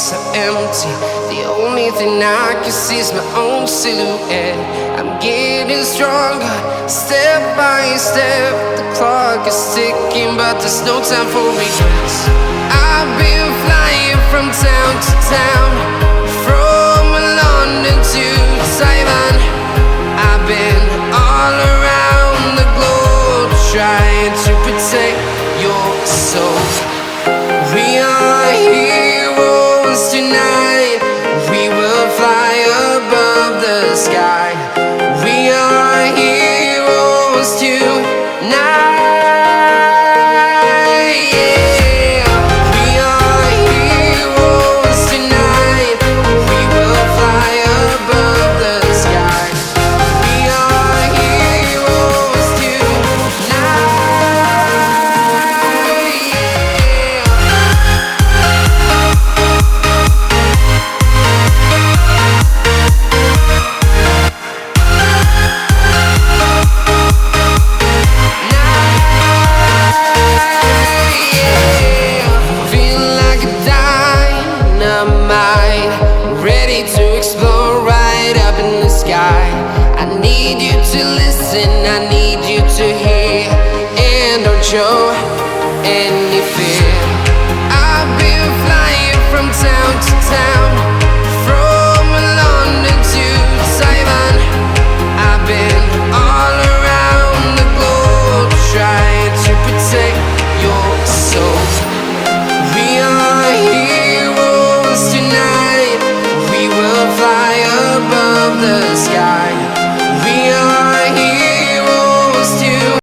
so empty. The only thing I can see is my own silhouette. I'm getting stronger, step by step. The clock is ticking, but there's no time for regrets. I've been flying from town to town, from London to Taiwan. I've been all around the globe, trying to protect your soul. We are heroes tonight. We will fly above the sky. We are heroes tonight. Yeah. We are heroes tonight. We will fly above the sky. We are heroes tonight. Ready to explore right up in the sky. I need you to listen, I need you to hear, and don't show. And